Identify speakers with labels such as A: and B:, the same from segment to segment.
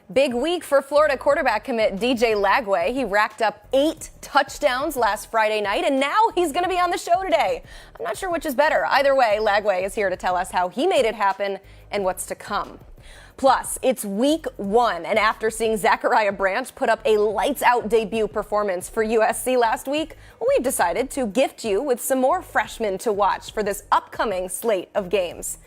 A: Big week for Florida quarterback commit DJ Lagway. He racked up 8 touchdowns last Friday night, and now he's going to be on the show today. I'm not sure which is better. Either way, Lagway is here to tell us how he made it happen and what's to come. Plus, it's week 1, and after seeing Zachariah Branch put up a lights-out debut performance for USC last week, we've decided to gift you with some more freshmen to watch for this upcoming slate of games.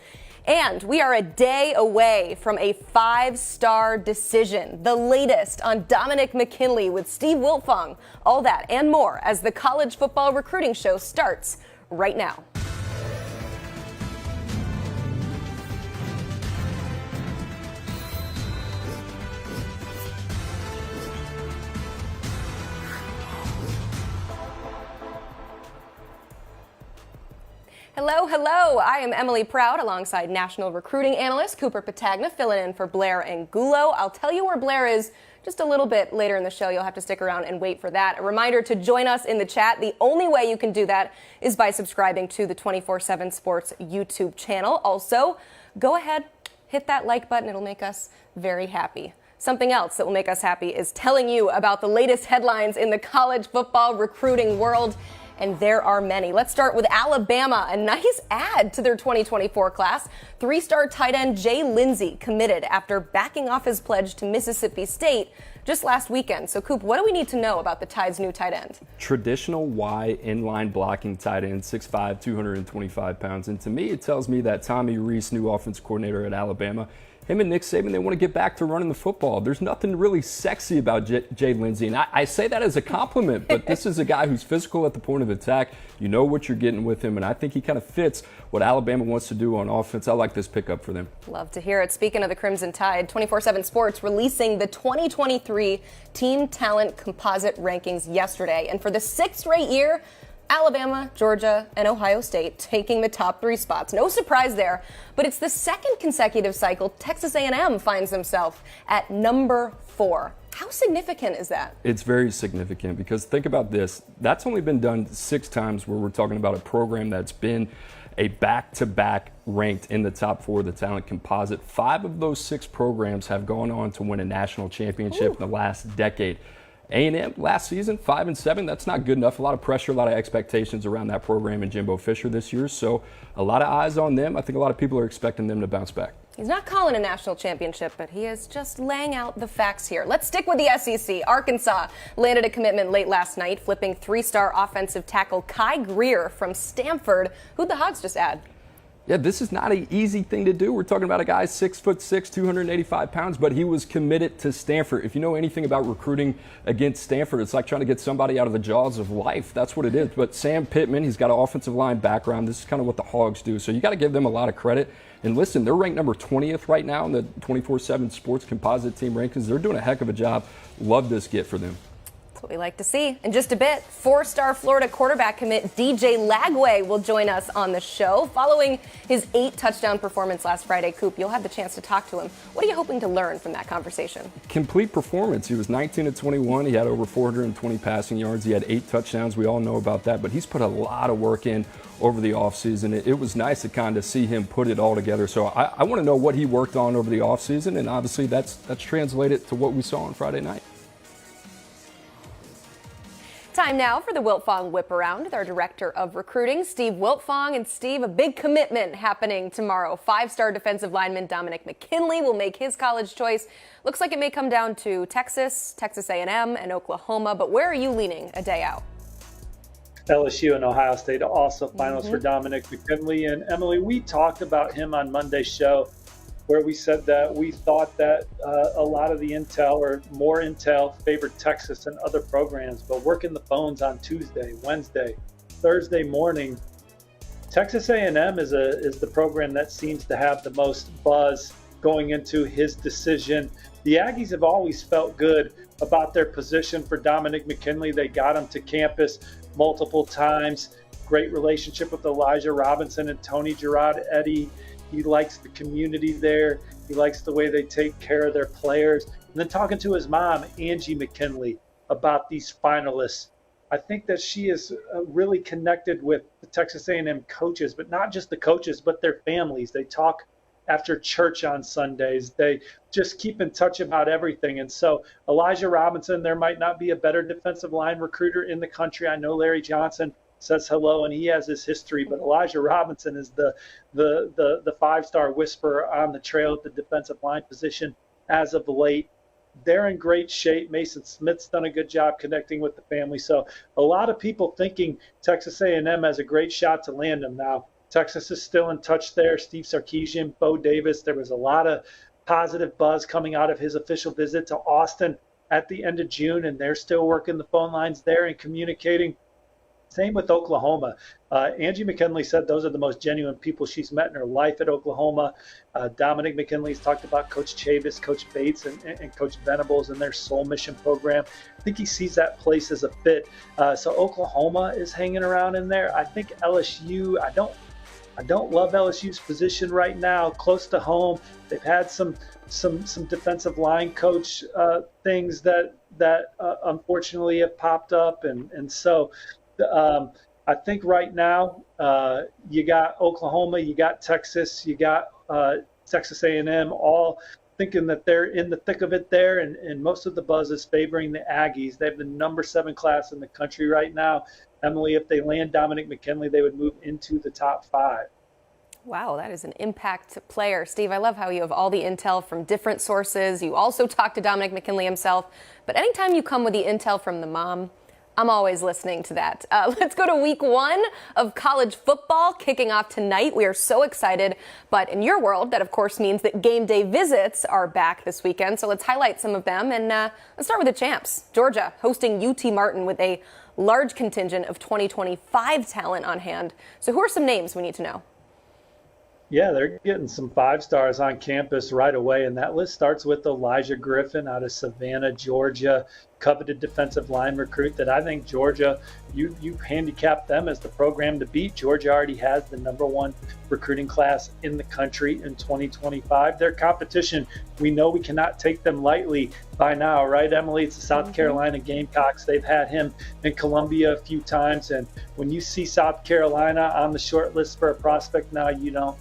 A: And we are a day away from a 5-star decision, the latest on Dominick McKinley with Steve Wiltfong. All that and more as the college football recruiting show starts right now. Hello. I am Emily Proud alongside National Recruiting Analyst Cooper Petagna, filling in for Blair Angulo. I'll tell you where Blair is just a little bit later in the show. You'll have to stick around and wait for that. A reminder to join us in the chat. The only way you can do that is by subscribing to the 24/7 Sports YouTube channel. Also, go ahead, hit that like button. It'll make us very happy. Something else that will make us happy is telling you about the latest headlines in the college football recruiting world. And there are many. Let's start with Alabama, a nice add to their 2024 class. 3-star tight end Jay Lindsey committed after backing off his pledge to Mississippi State just last weekend. So, Coop, what do we need to know about the Tide's new tight end?
B: Traditional Y inline blocking tight end, 6'5", 225 pounds. And to me, it tells me that Tommy Rees, new offense coordinator at Alabama, him and Nick Saban, they want to get back to running the football. There's nothing really sexy about Jay Lindsey, and I say that as a compliment, but this is a guy who's physical at the point of attack. You know what you're getting with him, and I think he kind of fits what Alabama wants to do on offense. I like this pickup for them. Love
A: to hear it. Speaking of the Crimson Tide, 24/7 Sports releasing the 2023 Team Talent Composite Rankings yesterday, and for the 6th straight year, Alabama, Georgia, and Ohio State taking the top 3 spots. No surprise there, but it's the 2nd consecutive cycle Texas A&M finds themselves at number 4. How significant is that?
B: It's very significant because think about this. That's only been done 6 times where we're talking about a program that's been a back-to-back ranked in the top 4 of the talent composite. 5 of those 6 programs have gone on to win a national championship in the last decade. A&M last season, 5-7. That's not good enough. A lot of pressure, a lot of expectations around that program and Jimbo Fisher this year. So a lot of eyes on them. I think a lot of people are expecting them to bounce back.
A: He's not calling a national championship, but he is just laying out the facts here. Let's stick with the SEC. Arkansas landed a commitment late last night, flipping 3-star offensive tackle Kai Greer from Stanford. Who'd the Hogs just add?
B: Yeah, this is not an easy thing to do. We're talking about a guy 6'6", 285 pounds, but he was committed to Stanford. If you know anything about recruiting against Stanford, it's like trying to get somebody out of the jaws of life. That's what it is. But Sam Pittman, he's got an offensive line background. This is kind of what the Hogs do. So you got to give them a lot of credit. And listen, they're ranked number 20th right now in the 24/7 Sports Composite Team rankings. They're doing a heck of a job. Love this get for them.
A: What we like to see. In just a bit, 4-star Florida quarterback commit DJ Lagway will join us on the show. Following his 8-touchdown performance last Friday, Coop, you'll have the chance to talk to him. What are you hoping to learn from that conversation?
B: Complete performance. He was 19-21. He had over 420 passing yards. He had 8 touchdowns. We all know about that, but he's put a lot of work in over the offseason. It was nice to kind of see him put it all together. So I want to know what he worked on over the offseason, and obviously that's translated to what we saw on Friday night.
A: Time now for the Wiltfong Whip Around with our Director of Recruiting, Steve Wiltfong. And Steve, a big commitment happening tomorrow. 5-star defensive lineman Dominick McKinley will make his college choice. Looks like it may come down to Texas, Texas A&M, and Oklahoma. But where are you leaning a day out?
C: LSU and Ohio State are also finalists for Dominick McKinley. And Emily, we talked about him on Monday's show, where we said that we thought that a lot of the intel or more intel favored Texas and other programs. But working the phones on Tuesday, Wednesday, Thursday morning, Texas A&M is the program that seems to have the most buzz going into his decision. The Aggies have always felt good about their position for Dominick McKinley. They got him to campus multiple times. Great relationship with Elijah Robinson and Tony Gerard-Eddy. He likes the community there. He likes the way they take care of their players. And then talking to his mom, Angie McKinley, about these finalists, I think that she is really connected with the Texas A&M coaches, but not just the coaches, but their families. They talk after church on Sundays. They just keep in touch about everything. And so Elijah Robinson, there might not be a better defensive line recruiter in the country. I know Larry Johnson says hello, and he has his history, but Elijah Robinson is the five-star whisperer on the trail at the defensive line position as of late. They're in great shape. Mason Smith's done a good job connecting with the family. So a lot of people thinking Texas A&M has a great shot to land him. Now, Texas is still in touch there. Steve Sarkisian, Bo Davis. There was a lot of positive buzz coming out of his official visit to Austin at the end of June, and they're still working the phone lines there and communicating. Same with Oklahoma. Angie McKinley said those are the most genuine people she's met in her life at Oklahoma. Dominick McKinley's talked about Coach Chavis, Coach Bates, and Coach Venables and their Soul Mission program. I think he sees that place as a fit. So Oklahoma is hanging around in there. I think LSU, I don't love LSU's position right now, close to home. They've had some defensive line coach things that unfortunately have popped up, and so I think right now you got Oklahoma, you got Texas, you got Texas A&M, all thinking that they're in the thick of it there, and most of the buzz is favoring the Aggies. They have the number 7 class in the country right now. Emily, if they land Dominick McKinley, they would move into the top 5.
A: Wow, that is an impact player. Steve, I love how you have all the intel from different sources. You also talk to Dominick McKinley himself. But anytime you come with the intel from the mom, I'm always listening to that. Let's go to week 1 of college football kicking off tonight. We are so excited. But in your world, that of course means that game day visits are back this weekend. So let's highlight some of them. And let's start with the champs. Georgia hosting UT Martin with a large contingent of 2025 talent on hand. So who are some names we need to know?
C: Yeah, they're getting some 5-stars on campus right away, and that list starts with Elijah Griffin out of Savannah, Georgia, coveted defensive line recruit that I think Georgia, you handicapped them as the program to beat. Georgia already has the number 1 recruiting class in the country in 2025. Their competition, we know we cannot take them lightly by now, right, Emily? It's the South Carolina Gamecocks. They've had him in Columbia a few times, and when you see South Carolina on the short list for a prospect now, you don't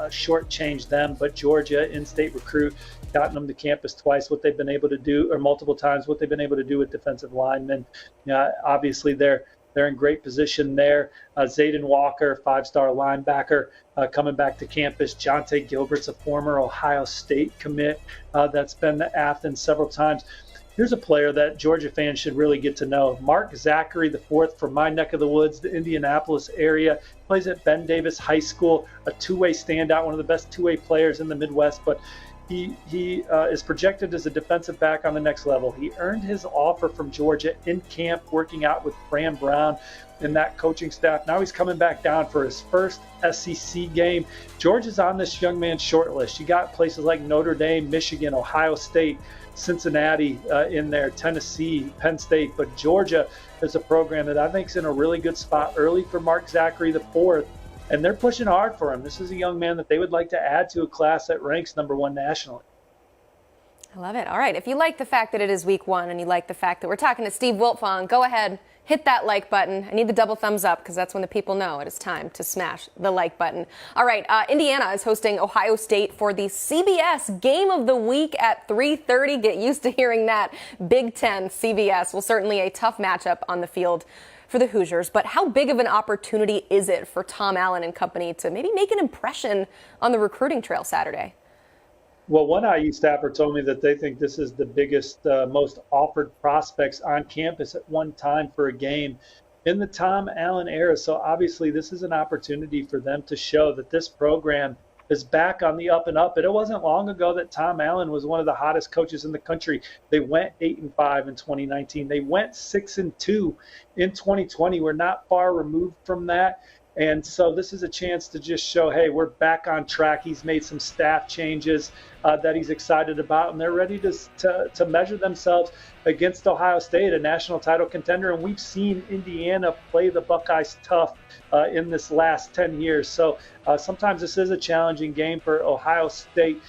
C: shortchange them. But Georgia, in-state recruit, gotten them to campus twice, what they've been able to do, or multiple times, what they've been able to do with defensive linemen. Obviously, they're in great position there. Zayden Walker, 5-star linebacker, coming back to campus. Jonte Gilbert's a former Ohio State commit that's been to Athens several times. Here's a player that Georgia fans should really get to know. Mark Zachary, the 4th from my neck of the woods, the Indianapolis area, plays at Ben Davis High School, a two-way standout, one of the best two-way players in the Midwest, but he is projected as a defensive back on the next level. He earned his offer from Georgia in camp, working out with Fran Brown and that coaching staff. Now he's coming back down for his first SEC game. Georgia's on this young man's short list. You got places like Notre Dame, Michigan, Ohio State, Cincinnati in there, Tennessee, Penn State, but Georgia is a program that I think is in a really good spot early for Mark Zachary, the 4th, and they're pushing hard for him. This is a young man that they would like to add to a class that ranks number 1 nationally.
A: I love it. All right, if you like the fact that it is week 1 and you like the fact that we're talking to Steve Wiltfong, go ahead, hit that like button. I need the double thumbs up because that's when the people know it is time to smash the like button. All right, Indiana is hosting Ohio State for the CBS Game of the Week at 3:30. Get used to hearing that. Big Ten CBS. Well, certainly a tough matchup on the field for the Hoosiers, but how big of an opportunity is it for Tom Allen and company to maybe make an impression on the recruiting trail Saturday?
C: Well, one IU staffer told me that they think this is the biggest, most offered prospects on campus at one time for a game in the Tom Allen era. So obviously this is an opportunity for them to show that this program is back on the up and up. And it wasn't long ago that Tom Allen was one of the hottest coaches in the country. They went 8-5 in 2019. They went 6-2 in 2020. We're not far removed from that. And so this is a chance to just show, hey, we're back on track. He's made some staff changes that he's excited about, and they're ready to measure themselves against Ohio State, a national title contender. And we've seen Indiana play the Buckeyes tough in this last 10 years. So sometimes this is a challenging game for Ohio State.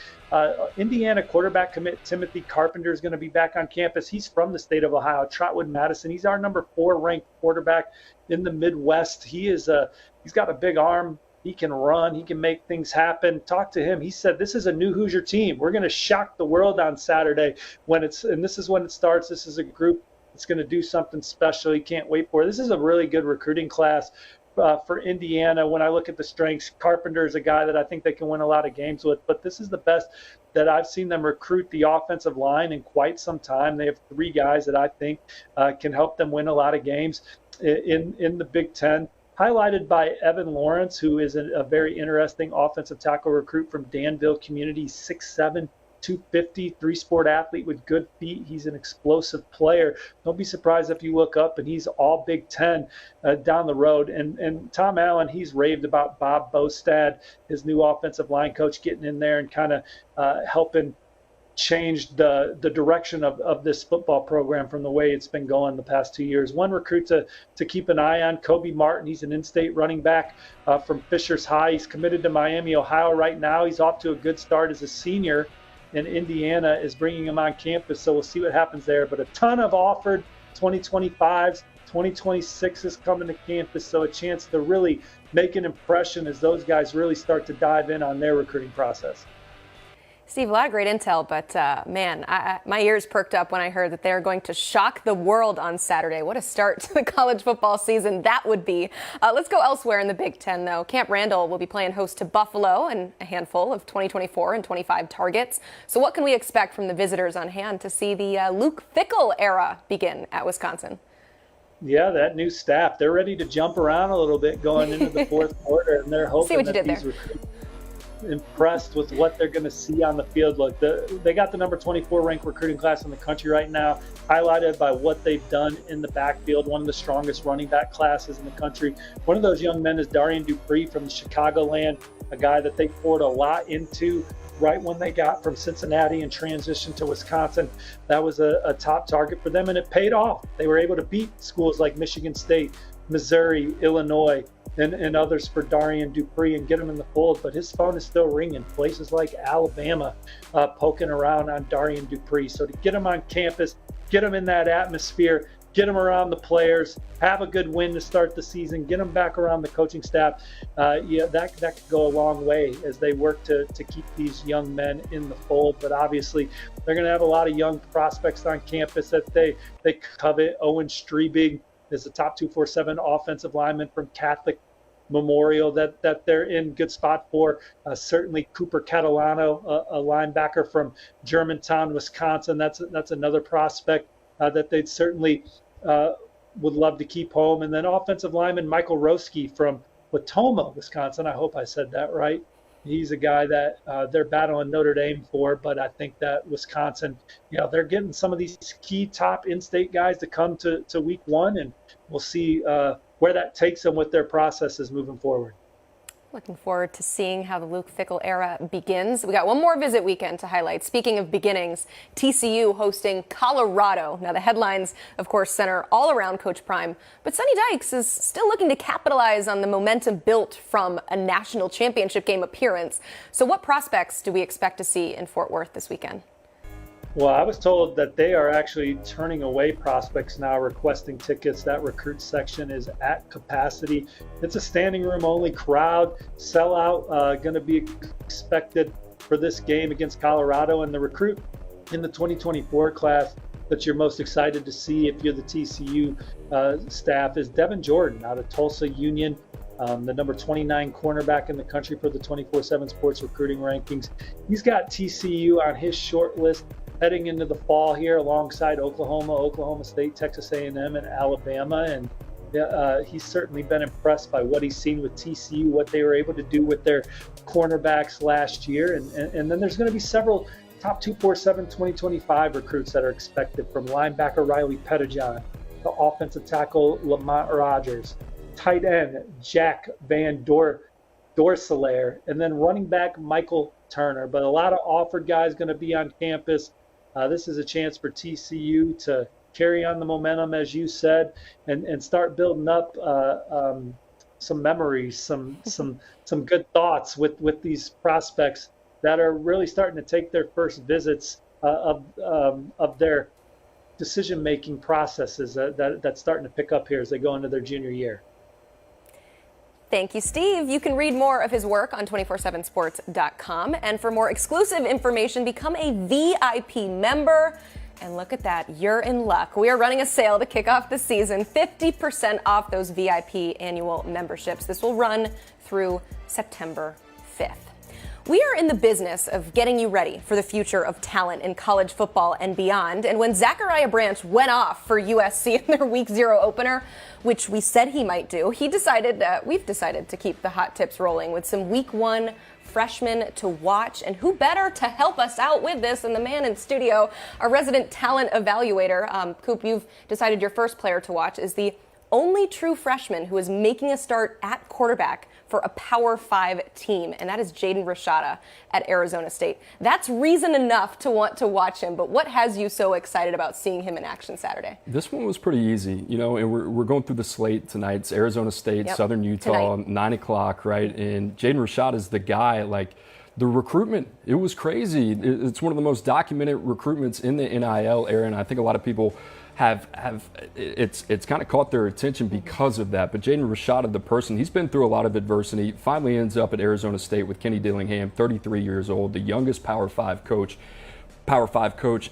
C: Indiana quarterback commit Timothy Carpenter is going to be back on campus. He's from the state of Ohio, Trotwood Madison. He's our number 4 ranked quarterback in the Midwest. He's got a big arm, He can run. He can make things happen. Talk to him. He said, this is a new Hoosier team. We're going to shock the world on Saturday and this is when it starts. This is a group that's going to do something special. He can't wait for it. This is a really good recruiting class for Indiana. When I look at the strengths, Carpenter is a guy that I think they can win a lot of games with, but this is the best that I've seen them recruit the offensive line in quite some time. They have 3 guys that I think can help them win a lot of games in the Big Ten, highlighted by Evan Lawrence, who is a very interesting offensive tackle recruit from Danville Community, 6'7", 250, 3-sport athlete with good feet. He's an explosive player. Don't be surprised if you look up and he's all Big Ten down the road. And Tom Allen, he's raved about Bob Bostad, his new offensive line coach, getting in there and kind of helping change the direction of this football program from the way it's been going the past 2 years. One recruit to keep an eye on, Kobe Martin. He's an in-state running back from Fishers High. He's committed to Miami, Ohio right now. He's off to a good start as a senior, and Indiana is bringing him on campus, so we'll see what happens there. But a ton of offered 2025s, 2026s coming to campus, so a chance to really make an impression as those guys really start to dive in on their recruiting process.
A: Steve, a lot of great intel, but man, my ears perked up when I heard that they're going to shock the world on Saturday. What a start to the college football season that would be. Let's go elsewhere in the Big Ten, though. Camp Randall will be playing host to Buffalo and a handful of 2024 and 25 targets. So what can we expect from the visitors on hand to see the Luke Fickell era begin at Wisconsin?
C: Yeah, that new staff, they're ready to jump around a little bit going into the fourth quarter, and they're hoping that these recruits impressed with what they're going to see on the field. Look, they got the number 24 ranked recruiting class in the country right now, highlighted by what they've done in the backfield, one of the strongest running back classes in the country. One of those young men is Darian Dupree from the Chicagoland, a guy that they poured a lot into right when they got from Cincinnati and transitioned to Wisconsin. That was a top target for them, and it paid off. They were able to beat schools like Michigan State, Missouri, Illinois, and others for Darian Dupree and get him in the fold. But his phone is still ringing. Places like Alabama poking around on Darian Dupree. So to get him on campus, get him in that atmosphere, get him around the players, have a good win to start the season, get him back around the coaching staff, that could go a long way as they work to keep these young men in the fold. But obviously, they're going to have a lot of young prospects on campus that they covet. Owen Strebig is a top 247 offensive lineman from Catholic Memorial that they're in good spot for. Certainly Cooper Catalano, a linebacker from Germantown, Wisconsin. That's another prospect that they'd certainly would love to keep home. And then offensive lineman Michael Roski from Watoma, Wisconsin. I hope I said that right. He's a guy that they're battling Notre Dame for, but I think that Wisconsin, they're getting some of these key top in-state guys to come to week one, and we'll see where that takes them with their processes moving forward.
A: Looking forward to seeing how the Luke Fickell era begins. We got one more visit weekend to highlight. Speaking of beginnings, TCU hosting Colorado. Now, the headlines, of course, center all around Coach Prime, but Sonny Dykes is still looking to capitalize on the momentum built from a national championship game appearance. So what prospects do we expect to see in Fort Worth this weekend?
C: Well, I was told that they are actually turning away prospects now, requesting tickets. That recruit section is at capacity. It's a standing room only crowd, sellout, going to be expected for this game against Colorado. And the recruit in the 2024 class that you're most excited to see if you're the TCU staff is Devin Jordan out of Tulsa Union. The number 29 cornerback in the country for the 24/7 Sports Recruiting Rankings. He's got TCU on his short list heading into the fall here alongside Oklahoma, Oklahoma State, Texas A&M, and Alabama. And he's certainly been impressed by what he's seen with TCU, what they were able to do with their cornerbacks last year. And then there's going to be several top 247 2025 recruits that are expected, from linebacker Riley Petagna to offensive tackle Lamont Rogers, tight end Jack Van Dorselaer, and then running back Michael Turner. But a lot of offered guys going to be on campus. This is a chance for TCU to carry on the momentum, as you said, and start building up some memories, some good thoughts with these prospects that are really starting to take their first visits of their decision-making processes that's starting to pick up here as they go into their junior year.
A: Thank you, Steve. You can read more of his work on 247sports.com. And for more exclusive information, become a VIP member. And look at that, you're in luck. We are running a sale to kick off the season, 50% off those VIP annual memberships. This will run through September 5th. We are in the business of getting you ready for the future of talent in college football and beyond. And when Zachariah Branch went off for USC in their Week 0 opener, which we said he might do, we've decided to keep the hot tips rolling with some Week 1 freshmen to watch. And who better to help us out with this than the man in studio, our resident talent evaluator. Coop, you've decided your first player to watch is the only true freshman who is making a start at quarterback for a Power 5 team, and that is Jaden Rashada at Arizona State. That's reason enough to want to watch him, but what has you so excited about seeing him in action Saturday?
B: This one was pretty easy, and we're going through the slate tonight. It's Arizona State, Southern Utah, tonight. 9 o'clock, right? And Jaden Rashada is the guy, the recruitment, it was crazy. It's one of the most documented recruitments in the NIL era, and I think a lot of people it's kind of caught their attention because of that. But Jaden Rashada, the person, he's been through a lot of adversity, finally ends up at Arizona State with Kenny Dillingham, 33 years old, the youngest Power 5 coach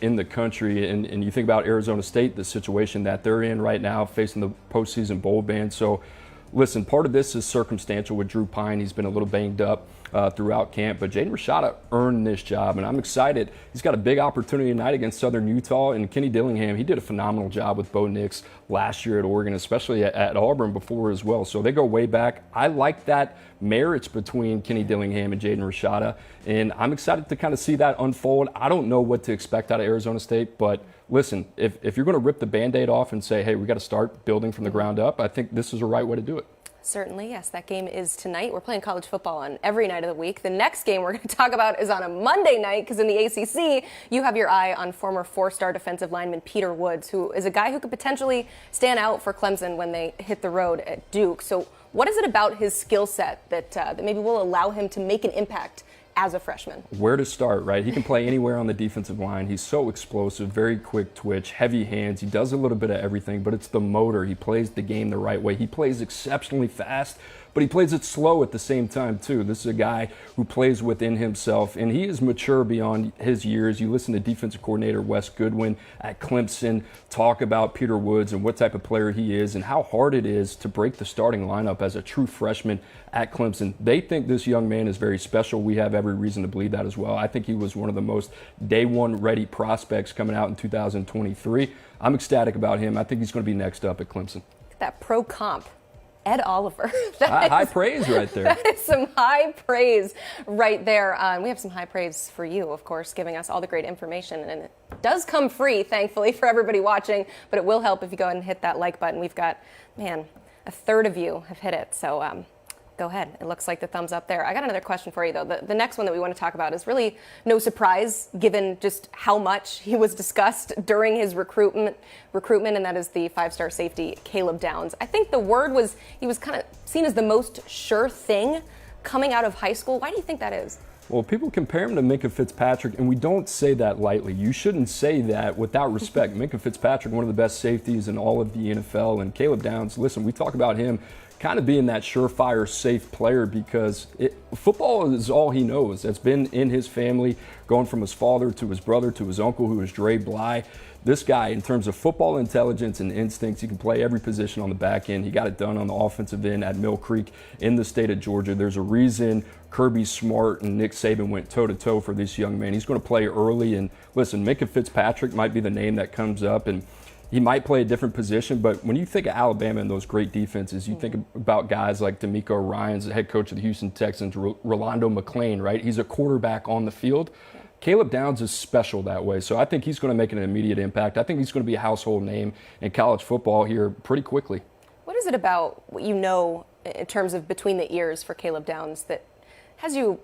B: in the country. And you think about Arizona State, the situation that they're in right now, facing the postseason bowl ban. So listen, part of this is circumstantial with Drew Pine. He's been a little banged up throughout camp, but Jaden Rashada earned this job, and I'm excited. He's got a big opportunity tonight against Southern Utah, and Kenny Dillingham, he did a phenomenal job with Bo Nix last year at Oregon, especially at Auburn before as well. So they go way back. I like that marriage between Kenny Dillingham and Jaden Rashada, and I'm excited to kind of see that unfold. I don't know what to expect out of Arizona State, but listen, if you're going to rip the Band-Aid off and say, hey, we got to start building from the ground up, I think this is the right way to do it.
A: Certainly, yes. That game is tonight. We're playing college football on every night of the week. The next game we're going to talk about is on a Monday night because in the ACC, you have your eye on former 4-star defensive lineman Peter Woods, who is a guy who could potentially stand out for Clemson when they hit the road at Duke. So what is it about his skill set that maybe will allow him to make an impact as a freshman?
B: Where to start, right? He can play anywhere on the defensive line. He's so explosive, very quick twitch, heavy hands. He does a little bit of everything, but it's the motor. He plays the game the right way. He plays exceptionally fast, but he plays it slow at the same time, too. This is a guy who plays within himself, and he is mature beyond his years. You listen to defensive coordinator Wes Goodwin at Clemson talk about Peter Woods and what type of player he is and how hard it is to break the starting lineup as a true freshman at Clemson. They think this young man is very special. We have every reason to believe that as well. I think he was one of the most day one ready prospects coming out in 2023. I'm ecstatic about him. I think he's going to be next up at Clemson.
A: That pro comp. Ed Oliver.
B: High praise right there.
A: That is some high praise right there. We have some high praise for you, of course, giving us all the great information. And it does come free, thankfully, for everybody watching. But it will help if you go ahead and hit that like button. We've got, a third of you have hit it. So go ahead. It looks like the thumbs up there. I got another question for you, though. The next one that we want to talk about is really no surprise, given just how much he was discussed during his recruitment, and that is the 5-star safety, Caleb Downs. I think the word was he was kind of seen as the most sure thing coming out of high school. Why do you think that is?
B: Well, people compare him to Minkah Fitzpatrick, and we don't say that lightly. You shouldn't say that without respect. Minkah Fitzpatrick, one of the best safeties in all of the NFL, and Caleb Downs, listen, we talk about him kind of being that surefire, safe player because football is all he knows. That's been in his family, going from his father to his brother to his uncle, who is Dre Bly. This guy, in terms of football intelligence and instincts, he can play every position on the back end. He got it done on the offensive end at Mill Creek in the state of Georgia. There's a reason Kirby Smart and Nick Saban went toe-to-toe for this young man. He's going to play early. And listen, Minkah Fitzpatrick might be the name that comes up, and he might play a different position, but when you think of Alabama and those great defenses, you think about guys like D'Amico Ryans, the head coach of the Houston Texans, Rolando McClain, right? He's a quarterback on the field. Caleb Downs is special that way, so I think he's going to make an immediate impact. I think he's going to be a household name in college football here pretty quickly.
A: What is it about what you know in terms of between the ears for Caleb Downs that has you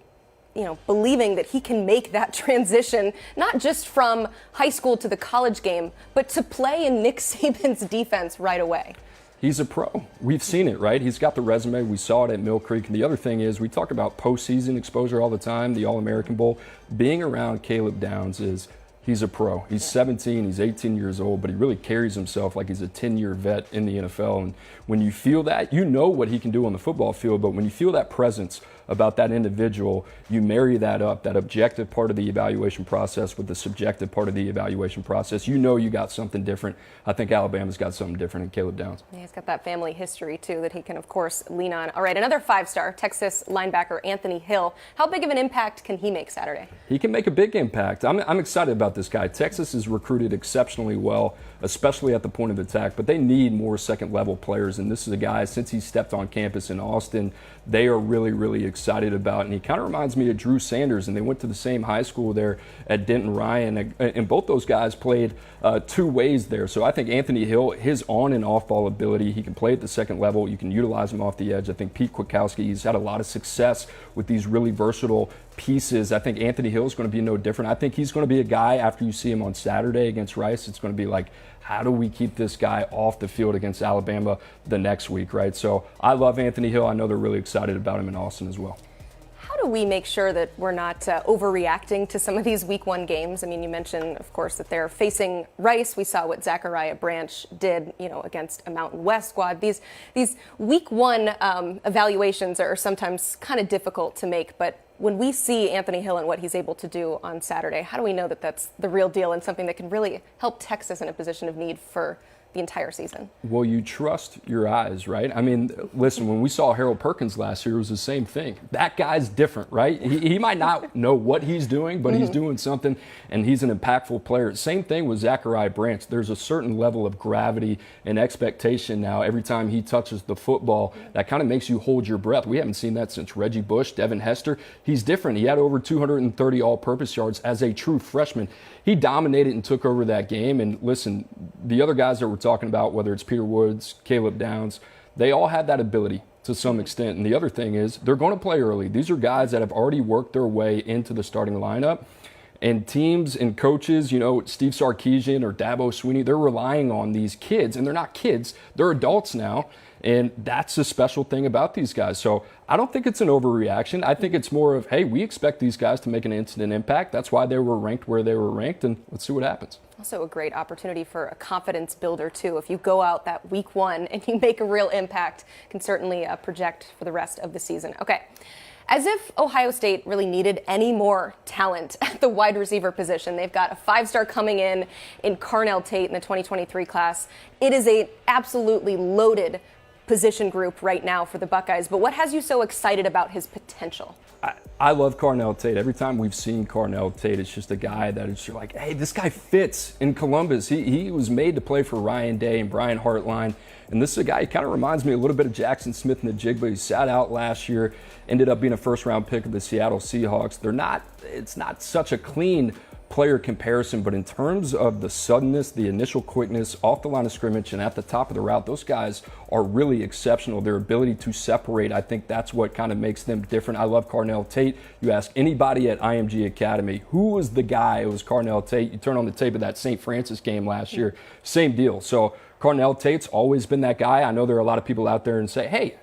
A: believing that he can make that transition, not just from high school to the college game, but to play in Nick Saban's defense right away?
B: He's a pro. We've seen it, right? He's got the resume. We saw it at Mill Creek. And the other thing is we talk about postseason exposure all the time, the All-American Bowl. Being around Caleb Downs is he's a pro. He's 17, he's 18 years old, but he really carries himself like he's a 10-year vet in the NFL. And when you feel that, you know what he can do on the football field, but when you feel that presence about that individual, you marry that up, that objective part of the evaluation process with the subjective part of the evaluation process. You know you got something different. I think Alabama's got something different in Caleb Downs.
A: Yeah, he's got that family history, too, that he can, of course, lean on. All right, another five-star, Texas linebacker Anthony Hill. How big of an impact can he make Saturday?
B: He can make a big impact. I'm excited about this guy. Texas has recruited exceptionally well, especially at the point of attack, but they need more second-level players, and this is a guy, since he stepped on campus in Austin, they are really, really excited about, and he kind of reminds me of Drew Sanders, and they went to the same high school there at Denton Ryan, and both those guys played two ways there. So I think Anthony Hill, his on and off ball ability, he can play at the second level. You can utilize him off the edge. I think Pete Kwiatkowski, he's had a lot of success with these really versatile pieces. I think Anthony Hill is going to be no different. I think he's going to be a guy, after you see him on Saturday against Rice, it's going to be like, how do we keep this guy off the field against Alabama the next week, right? So I love Anthony Hill. I know they're really excited about him in Austin as well.
A: How do we make sure that we're not overreacting to some of these week one games? I mean, you mentioned, of course, that they're facing Rice. We saw what Zachariah Branch did, against a Mountain West squad. These week one evaluations are sometimes kind of difficult to make, but when we see Anthony Hill and what he's able to do on Saturday, how do we know that that's the real deal and something that can really help Texas in a position of need for the entire season?
B: Well, you trust your eyes, right? I mean, listen, when we saw Harold Perkins last year, it was the same thing. That guy's different, right? He might not know what he's doing, but he's doing something, and he's an impactful player. Same thing with Zachariah Branch. There's a certain level of gravity and expectation now every time he touches the football that kind of makes you hold your breath. We haven't seen that since Reggie Bush, Devin Hester. He's different. He had over 230 all-purpose yards as a true freshman. He dominated and took over that game. And listen, the other guys that we're talking about, whether it's Peter Woods, Caleb Downs, they all had that ability to some extent. And the other thing is they're going to play early. These are guys that have already worked their way into the starting lineup. And teams and coaches, Steve Sarkisian or Dabo Swinney, they're relying on these kids. And they're not kids. They're adults now. And that's the special thing about these guys. So I don't think it's an overreaction. I think it's more of, hey, we expect these guys to make an instant impact. That's why they were ranked where they were ranked, and let's see what happens.
A: Also a great opportunity for a confidence builder, too. If you go out that week one and you make a real impact, can certainly project for the rest of the season. Okay. As if Ohio State really needed any more talent at the wide receiver position. They've got a five-star coming in Carnell Tate in the 2023 class. It is a absolutely loaded position group right now for the Buckeyes, but what has you so excited about his potential?
B: I love Carnell Tate. Every time we've seen Carnell Tate, it's just a guy that is like, hey, this guy fits in Columbus. He was made to play for Ryan Day and Brian Hartline, and this is a guy, he kind of reminds me a little bit of Jackson Smith in the Jigba. He sat out last year, ended up being a first-round pick of the Seattle Seahawks. It's not such a clean player comparison, but in terms of the suddenness, the initial quickness off the line of scrimmage and at the top of the route, those guys are really exceptional. Their ability to separate, I think that's what kind of makes them different. I love Carnell Tate. You ask anybody at IMG Academy, who was the guy? It was Carnell Tate. You turn on the tape of that St. Francis game last year, same deal. So Carnell Tate's always been that guy. I know there are a lot of people out there and say, hey,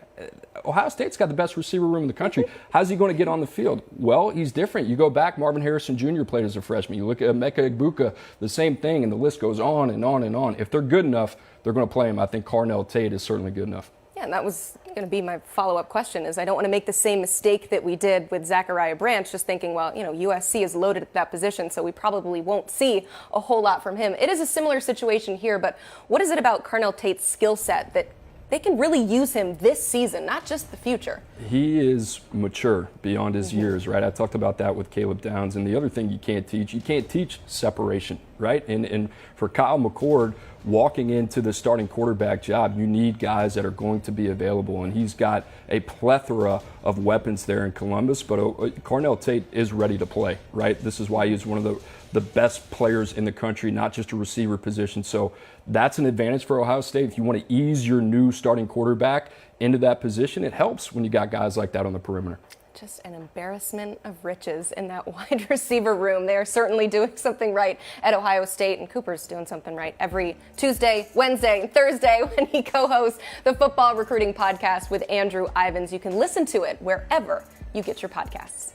B: Ohio State's got the best receiver room in the country. How's he going to get on the field? Well, he's different. You go back, Marvin Harrison Jr. played as a freshman. You look at Emeka Egbuka, the same thing, and the list goes on and on and on. If they're good enough, they're going to play him. I think Carnell Tate is certainly good enough.
A: Yeah, and that was going to be my follow-up question is I don't want to make the same mistake that we did with Zachariah Branch, just thinking, well, USC is loaded at that position, so we probably won't see a whole lot from him. It is a similar situation here, but what is it about Carnell Tate's skill set that they can really use him this season, not just the future?
B: He is mature beyond his years, right? I talked about that with Caleb Downs. And the other thing you can't teach separation, right? And for Kyle McCord, walking into the starting quarterback job, you need guys that are going to be available. And he's got a plethora of weapons there in Columbus. But Carnell Tate is ready to play, right? This is why he's one of the best players in the country, not just a receiver position. So that's an advantage for Ohio State. If you want to ease your new starting quarterback into that position, it helps when you got guys like that on the perimeter.
A: Just an embarrassment of riches in that wide receiver room. They are certainly doing something right at Ohio State, and Cooper's doing something right every Tuesday, Wednesday, and Thursday when he co-hosts the Football Recruiting Podcast with Andrew Ivins. You can listen to it wherever you get your podcasts.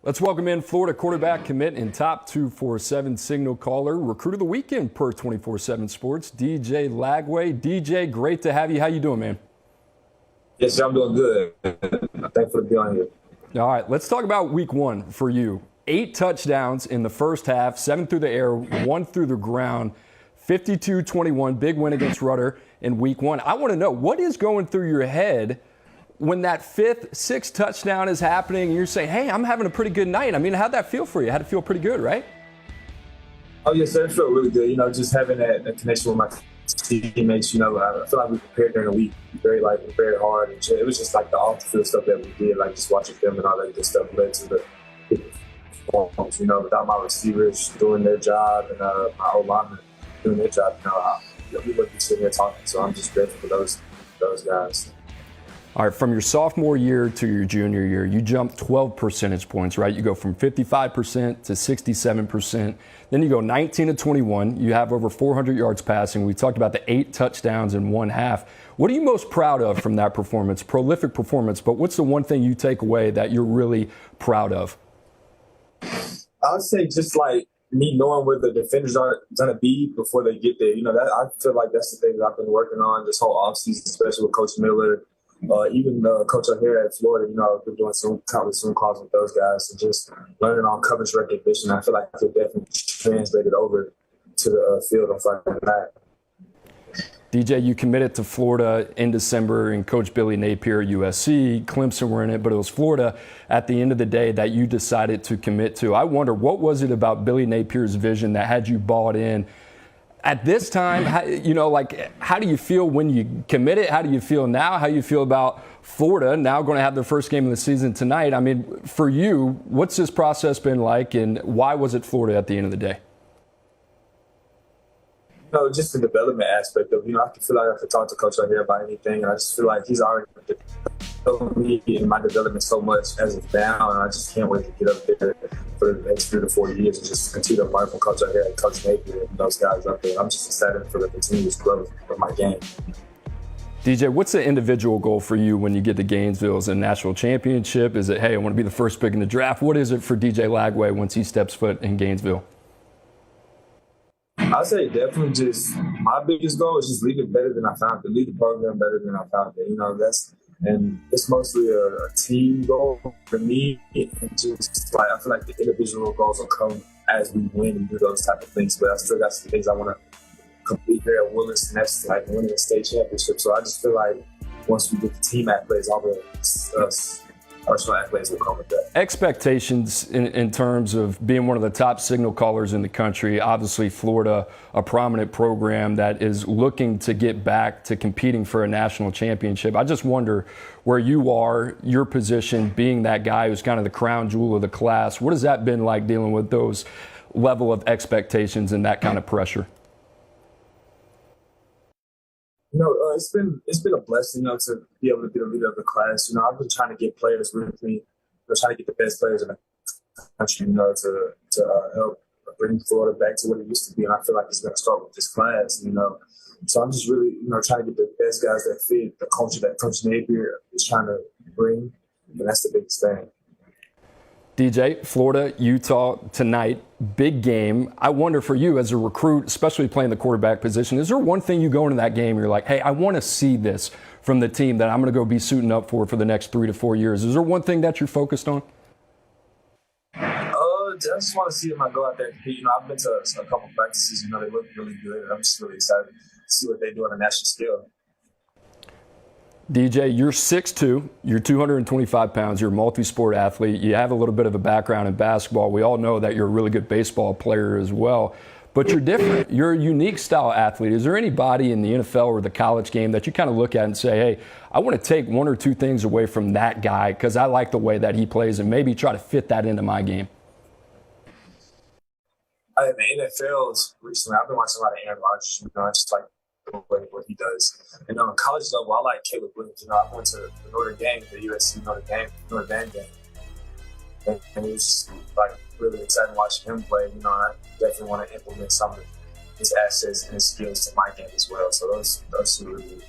B: Let's welcome in Florida quarterback commit and top 247 signal caller, recruit of the weekend per 24/7 Sports, DJ Lagway. DJ, great to have you. How you doing, man?
D: Yes, I'm doing good. Thanks for being on here.
B: All right, let's talk about week one for you. 8 touchdowns in the first half, 7 through the air, 1 through the ground, 52-21, big win against Rudder in week one. I want to know, what is going through your head when that 5th, 6th touchdown is happening and you're saying, hey, I'm having a pretty good night? I mean, how'd that feel for you? How'd it feel pretty good, right?
D: Oh, yes, sir. It felt really good. Just having that connection with my teammates, I feel like we prepared during the week very hard. And it was just like the off-the-field stuff that we did, like just watching film and all that good stuff led to the performance. Without my receivers doing their job and my O-linemen doing their job, we wouldn't be sitting here talking. So I'm just grateful for those guys.
B: All right, from your sophomore year to your junior year, you jumped 12 percentage points, right? You go from 55% to 67%. Then you go 19 to 21. You have over 400 yards passing. We talked about the 8 touchdowns in one half. What are you most proud of from that performance? Prolific performance, but what's the one thing you take away that you're really proud of?
D: I would say just like me knowing where the defenders are going to be before they get there. I feel like that's the thing that I've been working on this whole offseason, especially with Coach Miller. Even the coach out here at Florida, I've been doing countless Zoom calls with those guys and just learning on coverage recognition. I feel like I could definitely translate it over to the field on Friday night.
B: DJ, you committed to Florida in December, and Coach Billy Napier, USC, Clemson were in it, but it was Florida at the end of the day that you decided to commit to. I wonder, what was it about Billy Napier's vision that had you bought in? At this time, how do you feel when you committed? How do you feel now? How do you feel about Florida now going to have their first game of the season tonight? I mean, for you, what's this process been like, and why was it Florida at the end of the day?
D: Just the development aspect of, I feel like I could talk to Coach right here about anything. And I just feel like he's already developed me in my development so much as of now. And I just can't wait to get up there for the next 3 to 4 years and just continue to learn from Coach right here and Coach Napier and those guys up there. I'm just excited for the continuous growth of my game.
B: DJ, what's the individual goal for you when you get to Gainesville? Is it a national championship? Is it, hey, I want to be the first pick in the draft? What is it for DJ Lagway once he steps foot in Gainesville?
D: I'd say definitely just my biggest goal is just leave it better than I found it, leave the program better than I found it. And it's mostly a team goal for me. And just like I feel like the individual goals will come as we win and do those type of things. But I still got some things I want to complete here at Willis, and that's like winning a state championship. So I just feel like once we get the team accolades, all the personal accolades will come with that.
B: Expectations in terms of being one of the top signal callers in the country. Obviously, Florida, a prominent program that is looking to get back to competing for a national championship. I just wonder where you are, your position, being that guy who's kind of the crown jewel of the class. What has that been like dealing with those level of expectations and that kind of pressure?
D: It's been a blessing, to be able to be the leader of the class. I've been trying to get players with me, trying to get the best players in the country, to help bring Florida back to what it used to be. And I feel like it's going to start with this class, So I'm just really, trying to get the best guys that fit the culture that Coach Napier is trying to bring, and that's the biggest thing.
B: DJ, Florida, Utah tonight, big game. I wonder for you as a recruit, especially playing the quarterback position, is there one thing you go into that game you're like, hey, I want to see this from the team that I'm going to go be suiting up for the next 3 to 4 years? Is there one thing that you're focused on?
D: I just want to see them go out there and compete. I've been to a couple practices. They look really good. I'm just really excited to see what they do on a national scale.
B: DJ, you're 6'2", you're 225 pounds, you're a multi-sport athlete, you have a little bit of a background in basketball. We all know that you're a really good baseball player as well, but you're different. You're a unique style athlete. Is there anybody in the NFL or the college game that you kind of look at and say, hey, I want to take 1 or 2 things away from that guy because I like the way that he plays and maybe try to fit that into my game?
D: In the NFL, recently, I've been watching a lot of Aaron Rodgers. It's like what he does. And on a college level, I like Caleb Williams. I went to the Notre Dame, the USC Notre Dame game. And it was just really exciting watching him play. I definitely want to implement some of his assets and his skills to my game as well. So those two really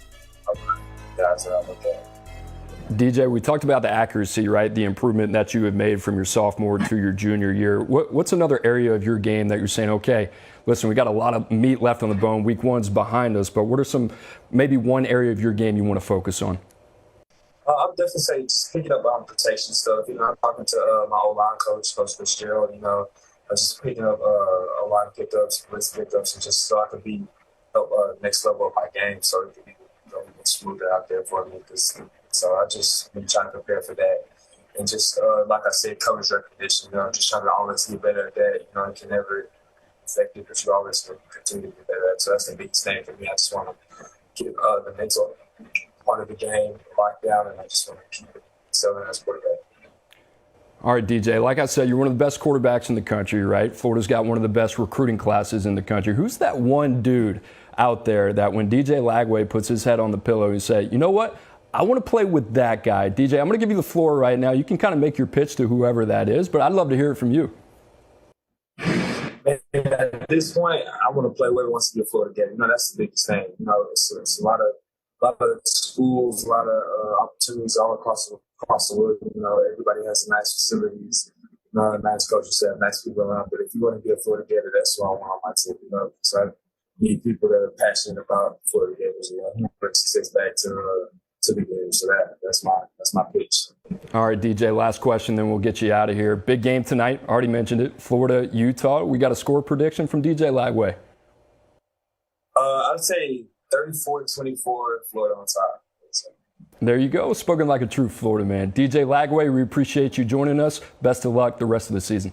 D: are guys that I look at.
B: DJ, we talked about the accuracy, right? The improvement that you have made from your sophomore to your junior year. What's another area of your game that you're saying, okay, listen, we got a lot of meat left on the bone. Week one's behind us, but what are maybe one area of your game you want to focus on?
D: I would definitely say just picking up on protection stuff. I'm talking to my O-line coach, Coach Fitzgerald, just picking up a lot of pickups, blitz pickups, and just so I can be next level of my game so it can be smoother out there for me. So I just been trying to prepare for that. And just, like I said, coverage recognition, just trying to always get better at that. It can never affect it, but you always continue to get better at it. So that's the biggest thing for me. I just want to get the mental part of the game locked down, and I just want to keep it selling as quarterback.
B: All right, DJ, like I said, you're one of the best quarterbacks in the country, right? Florida's got one of the best recruiting classes in the country. Who's that one dude out there that when DJ Lagway puts his head on the pillow, you say, you know what? I want to play with that guy. DJ, I'm going to give you the floor right now. You can kind of make your pitch to whoever that is, but I'd love to hear it from you.
D: At this point, I want to play whoever wants to be a Florida Gator. That's the biggest thing. It's a lot of schools, a lot of opportunities all across the world. Everybody has nice facilities, nice coaching staff, nice people around. But if you want to be a Florida Gator, that's what I want on my team. So I need people that are passionate about Florida Gators. Bring success back to the game. So that's my pitch.
B: All right, DJ, last question, then we'll get you out of here. Big game tonight. Already mentioned it. Florida, Utah. We got a score prediction from DJ Lagway.
D: I'd say 34-24, Florida on top.
B: There you go. Spoken like a true Florida man. DJ Lagway, we appreciate you joining us. Best of luck the rest of the season.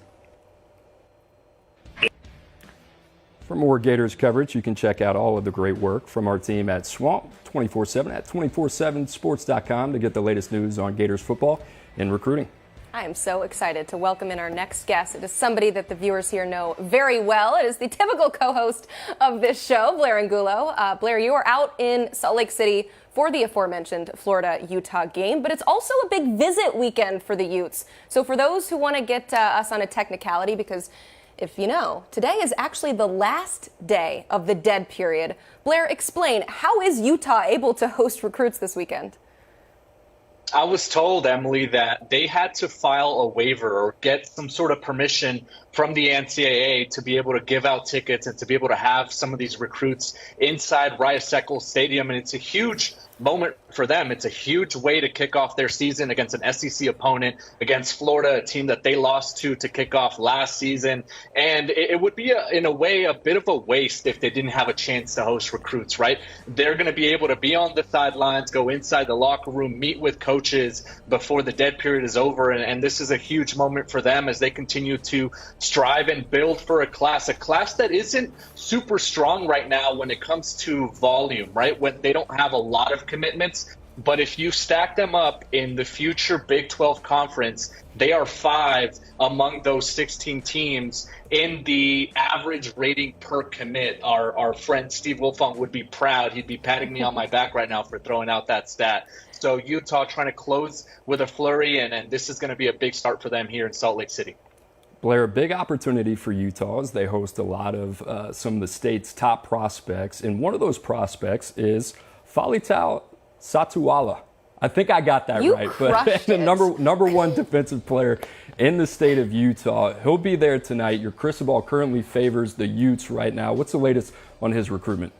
B: For more Gators coverage, you can check out all of the great work from our team at Swamp 24/7 at 247sports.com to get the latest news on Gators football and recruiting.
A: I am so excited to welcome in our next guest. It is somebody that the viewers here know very well. It is the typical co-host of this show, Blair Angulo. Blair, you are out in Salt Lake City for the aforementioned Florida-Utah game, but it's also a big visit weekend for the Utes. So for those who want to get us on a technicality, because if you know, today is actually the last day of the dead period. Blair, explain, how is Utah able to host recruits this weekend?
E: I was told, Emily, that they had to file a waiver or get some sort of permission from the NCAA to be able to give out tickets and to be able to have some of these recruits inside Rice Eccles Stadium. And it's a huge moment for them. It's a huge way to kick off their season against an SEC opponent, against Florida, a team that they lost to kick off last season. And it would be, in a way, a bit of a waste if they didn't have a chance to host recruits, right? They're going to be able to be on the sidelines, go inside the locker room, meet with coaches before the dead period is over. And this is a huge moment for them as they continue to strive and build for a class that isn't super strong right now when it comes to volume, right? When they don't have a lot of commitments. But if you stack them up in the future Big 12 conference, they are 5 among those 16 teams in the average rating per commit. Our friend Steve Wiltfong would be proud. He'd be patting me on my back right now for throwing out that stat. So Utah trying to close with a flurry, and this is going to be a big start for them here in Salt Lake City.
B: Blair, a big opportunity for Utah as they host a lot of some of the state's top prospects. And one of those prospects is Falitau Satuala. I think I got that right. But the number one defensive player in the state of Utah. He'll be there tonight. Your crystal ball currently favors the Utes right now. What's the latest on his recruitment?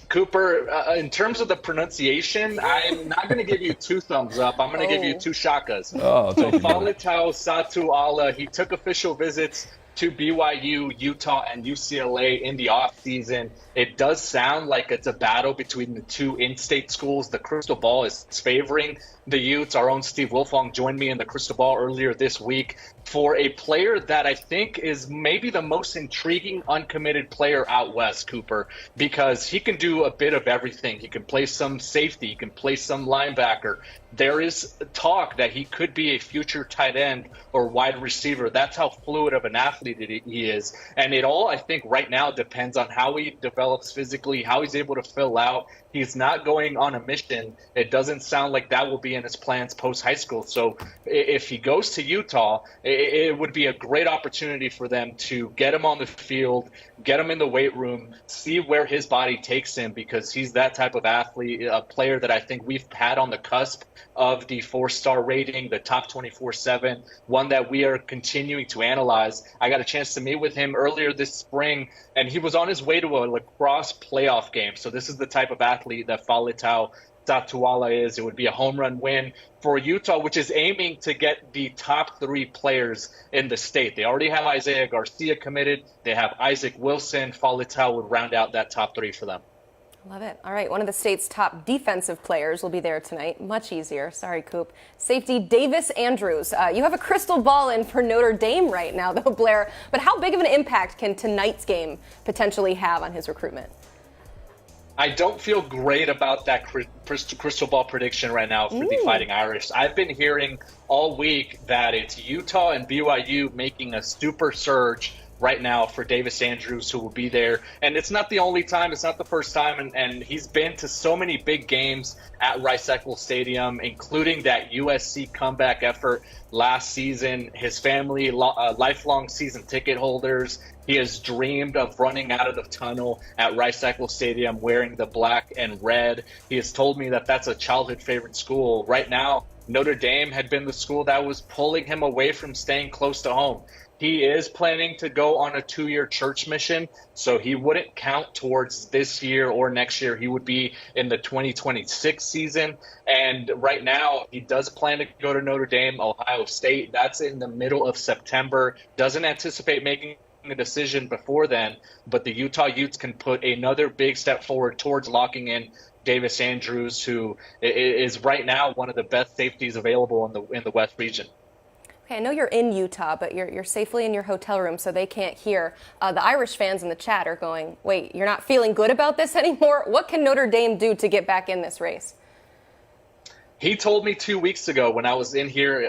E: Cooper, in terms of the pronunciation, I'm not going to give you 2 thumbs up. I'm going to give you 2 shakas.
B: Oh,
E: so Falitau Satuala, he took official visits to BYU, Utah, and UCLA in the offseason. It does sound like it's a battle between the 2 in-state schools. The crystal ball is favoring the Utes. Our own Steve Wiltfong joined me in the crystal ball earlier this week for a player that I think is maybe the most intriguing uncommitted player out west, Cooper, because he can do a bit of everything. He can play some safety. He can play some linebacker. There is talk that he could be a future tight end or wide receiver. That's how fluid of an athlete he is. And it all, I think, right now depends on how he develops physically, how he's able to fill out, He's not going on a mission. It doesn't sound like that will be in his plans post-high school. So if he goes to Utah, it would be a great opportunity for them to get him on the field, get him in the weight room, see where his body takes him, because he's that type of athlete, a player that I think we've had on the cusp of the 4-star rating, the top 24/7, one that we are continuing to analyze. I got a chance to meet with him earlier this spring, and he was on his way to a lacrosse playoff game. So this is the type of athlete that Falitau Tatuala is. It would be a home run win for Utah, which is aiming to get the top 3 players in the state. They already have Isaiah Garcia committed. They have Isaac Wilson. Falitau would round out that top 3 for them.
A: Love it. All right, one of the state's top defensive players will be there tonight. Much easier. Sorry, Coop. Safety Davis Andrews. You have a crystal ball in for Notre Dame right now, though, Blair. But how big of an impact can tonight's game potentially have on his recruitment?
E: I don't feel great about that crystal ball prediction right now for the Fighting Irish. I've been hearing all week that it's Utah and BYU making a super surge right now for Davis Andrews, who will be there. And it's not the only time. It's not the first time. And he's been to so many big games at Rice-Eccles Stadium, including that USC comeback effort last season. His family, lifelong season ticket holders. He has dreamed of running out of the tunnel at Rice-Eccles Stadium wearing the black and red. He has told me that that's a childhood favorite school. Right now, Notre Dame had been the school that was pulling him away from staying close to home. He is planning to go on a 2-year church mission, so he wouldn't count towards this year or next year. He would be in the 2026 season. And right now, he does plan to go to Notre Dame, Ohio State. That's in the middle of September. Doesn't anticipate making a decision before then, but the Utah Utes can put another big step forward towards locking in Davis Andrews, who is right now one of the best safeties available in the West region.
A: Okay, I know you're in Utah, but you're safely in your hotel room, so they can't hear. The Irish fans in the chat are going, wait, you're not feeling good about this anymore? What can Notre Dame do to get back in this race?
E: He told me 2 weeks ago when I was in here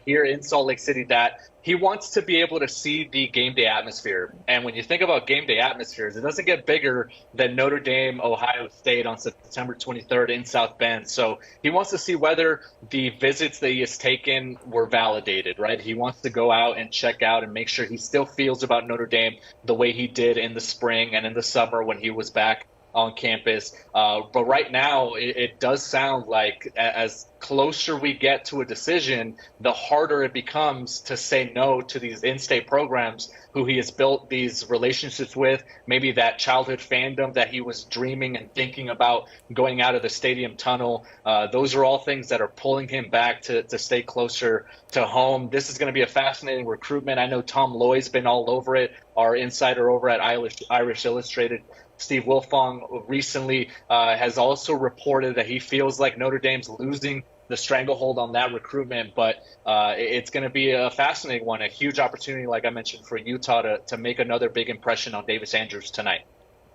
E: here in Salt Lake City that he wants to be able to see the game day atmosphere. And when you think about game day atmospheres, it doesn't get bigger than Notre Dame, Ohio State on September 23rd in South Bend. So he wants to see whether the visits that he has taken were validated, right? He wants to go out and check out and make sure he still feels about Notre Dame the way he did in the spring and in the summer when he was back on campus. But right now, it does sound like as closer we get to a decision, the harder it becomes to say no to these in-state programs who he has built these relationships with, maybe that childhood fandom that he was dreaming and thinking about going out of the stadium tunnel. Those are all things that are pulling him back to stay closer to home. This is going to be a fascinating recruitment. I know Tom Loy's been all over it, our insider over at Irish Illustrated. Steve Wiltfong recently has also reported that he feels like Notre Dame's losing the stranglehold on that recruitment, but it's going to be a fascinating one, a huge opportunity, like I mentioned, for Utah to make another big impression on Davis Andrews tonight.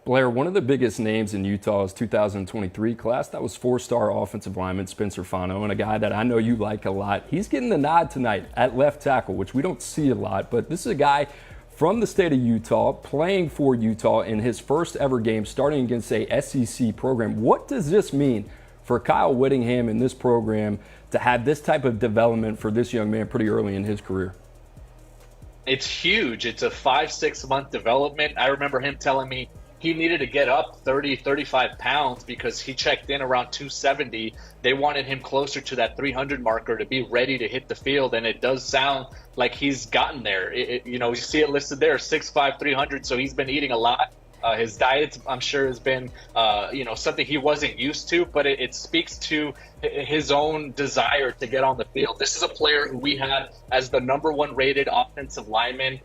B: Blair, one of the biggest names in Utah's 2023 class, that was 4-star offensive lineman Spencer Fano, and a guy that I know you like a lot. He's getting the nod tonight at left tackle, which we don't see a lot, but this is a guy from the state of Utah, playing for Utah in his first ever game, starting against a SEC program. What does this mean for Kyle Whittingham in this program to have this type of development for this young man pretty early in his career?
E: It's huge. It's a 5-6 month development. I remember him telling me he needed to get up 30, 35 pounds because he checked in around 270. They wanted him closer to that 300 marker to be ready to hit the field, and it does sound like he's gotten there. You see it listed there, 6'5", 300, so he's been eating a lot. His diet, I'm sure, has been, something he wasn't used to, but it speaks to his own desire to get on the field. This is a player who we had as the #1 rated offensive lineman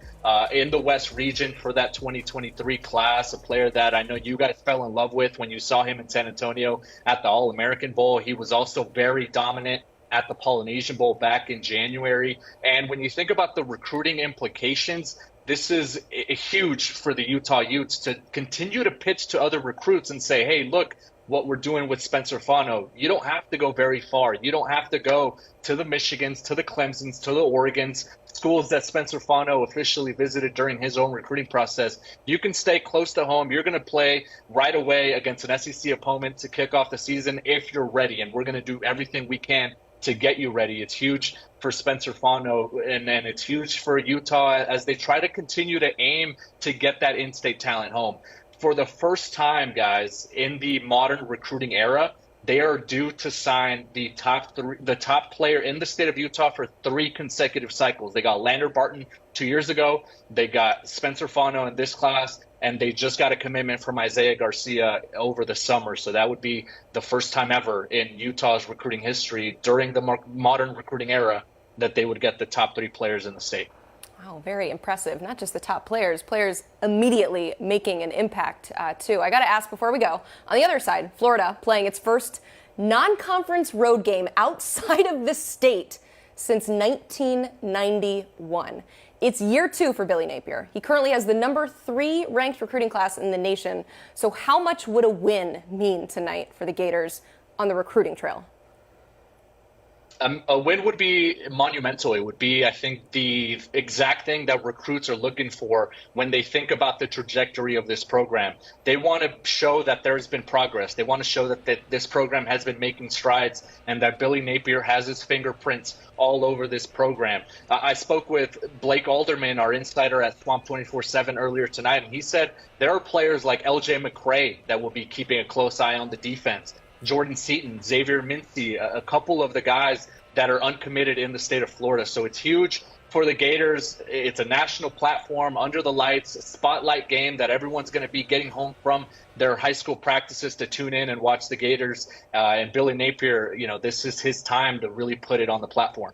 E: in the West region for that 2023 class, a player that I know you guys fell in love with when you saw him in San Antonio at the All-American Bowl. He was also very dominant at the Polynesian Bowl back in January. And when you think about the recruiting implications, this is huge for the Utah Utes to continue to pitch to other recruits and say, hey, look, what we're doing with Spencer Fano. You don't have to go very far. You don't have to go to the Michigans, to the Clemsons, to the Oregons, schools that Spencer Fano officially visited during his own recruiting process. You can stay close to home. You're going to play right away against an SEC opponent to kick off the season if you're ready, and we're going to do everything we can to get you ready. It's huge for Spencer Fano, and then it's huge for Utah as they try to continue to aim to get that in-state talent home. For the first time, guys, in the modern recruiting era, they are due to sign the top player in the state of Utah for 3 consecutive cycles. They got Lander Barton 2 years ago. They got Spencer Fano in this class, and they just got a commitment from Isaiah Garcia over the summer. So that would be the first time ever in Utah's recruiting history during the modern recruiting era that they would get the top 3 players in the state.
A: Wow, very impressive. Not just the top players immediately making an impact, too. I got to ask before we go, on the other side, Florida playing its first non-conference road game outside of the state since 1991. It's year 2 for Billy Napier. He currently has the number 3 ranked recruiting class in the nation. So how much would a win mean tonight for the Gators on the recruiting trail?
E: A win would be monumental. It would be, I think, the exact thing that recruits are looking for when they think about the trajectory of this program. They want to show that there's been progress. They want to show that this program has been making strides and that Billy Napier has his fingerprints all over this program. I spoke with Blake Alderman, our insider at Swamp 24/7 earlier tonight, and he said there are players like LJ McCray that will be keeping a close eye on the defense. Jordan Seaton, Xavier Mincy, a couple of the guys that are uncommitted in the state of Florida. So it's huge for the Gators. It's a national platform, under the lights, a spotlight game that everyone's going to be getting home from their high school practices to tune in and watch the Gators. And Billy Napier, this is his time to really put it on the platform.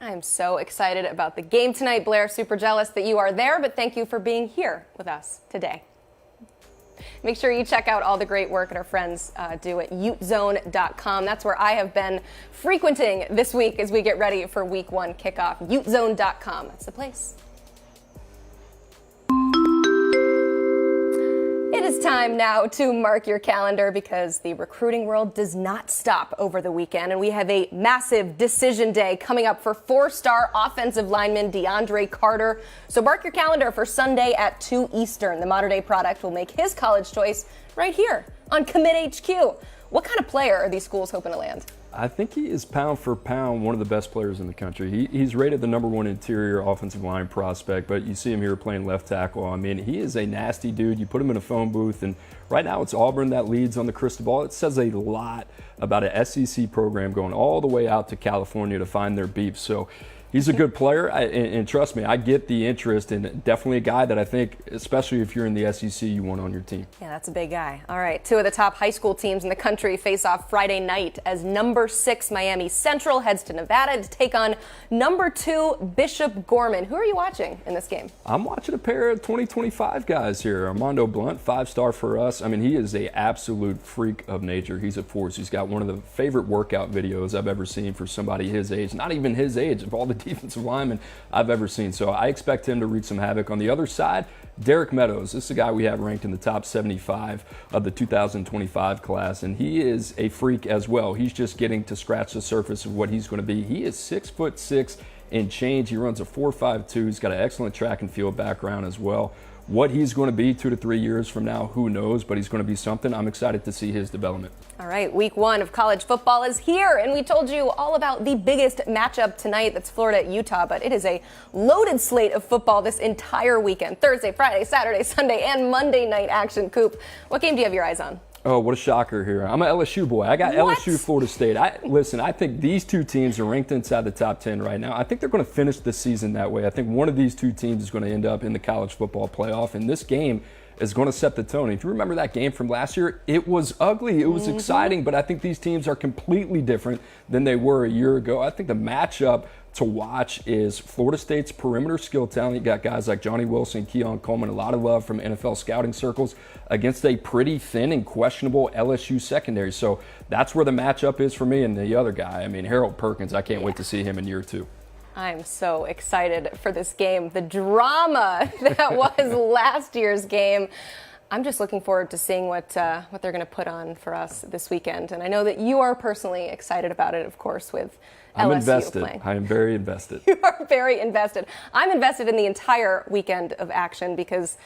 A: I'm so excited about the game tonight, Blair. Super jealous that you are there, but thank you for being here with us today. Make sure you check out all the great work that our friends do at utezone.com. That's where I have been frequenting this week as we get ready for week 1 kickoff. Utezone.com. That's the place. It is time now to mark your calendar because the recruiting world does not stop over the weekend, and we have a massive decision day coming up for 4-star offensive lineman DeAndre Carter. So mark your calendar for Sunday at 2 Eastern. The Modern Day Product will make his college choice right here on Commit HQ. What kind of player are these schools hoping to land?
B: I think he is pound for pound one of the best players in the country. He's rated the number 1 interior offensive line prospect, but you see him here playing left tackle. I mean, he is a nasty dude. You put him in a phone booth, and right now it's Auburn that leads on the crystal ball. It says a lot about an SEC program going all the way out to California to find their beef. So he's a good player, and trust me, I get the interest, and definitely a guy that I think, especially if you're in the SEC, you want on your team.
A: Yeah, that's a big guy. All right, 2 of the top high school teams in the country face off Friday night as number 6 Miami Central heads to Nevada to take on number 2 Bishop Gorman. Who are you watching in this game?
B: I'm watching a pair of 2025 guys here. Armando Blunt, 5-star for us. I mean, he is a absolute freak of nature. He's a force. He's got one of the favorite workout videos I've ever seen for somebody his age. Not even his age, of all the defensive lineman I've ever seen. So I expect him to wreak some havoc. On the other side, Derek Meadows. This is a guy we have ranked in the top 75 of the 2025 class, and he is a freak as well. He's just getting to scratch the surface of what he's going to be. He is 6'6" and change. He runs a 4.52. He's got an excellent track and field background as well. What he's going to be 2 to 3 years from now, who knows, but he's going to be something. I'm excited to see his development.
A: All right, week 1 of college football is here, and we told you all about the biggest matchup tonight. That's Florida at Utah, but it is a loaded slate of football this entire weekend. Thursday, Friday, Saturday, Sunday, and Monday night action. Coop, what game do you have your eyes on?
B: Oh, what a shocker here. I'm an LSU boy. I got
A: What?
B: LSU, Florida State. Listen, I think these 2 teams are ranked inside the top 10 right now. I think they're going to finish the season that way. I think one of these 2 teams is going to end up in the college football playoff, and this game is going to set the tone. If you remember that game from last year, it was ugly. It was exciting, but I think these teams are completely different than they were a year ago. I think the matchup to watch is Florida State's perimeter skill talent. You got guys like Johnny Wilson, Keon Coleman, a lot of love from NFL scouting circles against a pretty thin and questionable LSU secondary. So that's where the matchup is for me. And the other guy, I mean, Harold Perkins, I can't wait to see him in year 2.
A: I'm so excited for this game. The drama that was last year's game. I'm just looking forward to seeing what they're going to put on for us this weekend. And I know that you are personally excited about it, of course, with
B: I'm
A: LSU
B: invested.
A: playing.
B: I am very invested.
A: You are very invested. I'm invested in the entire weekend of action because,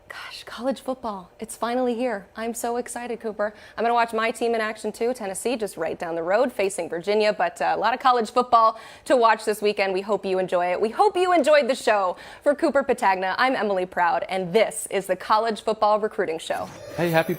A: gosh, college football, it's finally here. I'm so excited, Cooper. I'm going to watch my team in action too, Tennessee, just right down the road, facing Virginia. But a lot of college football to watch this weekend. We hope you enjoy it. We hope you enjoyed the show. For Cooper Petagna, I'm Emily Proud, and this is the College Football Recruiting Show.
B: Hey, happy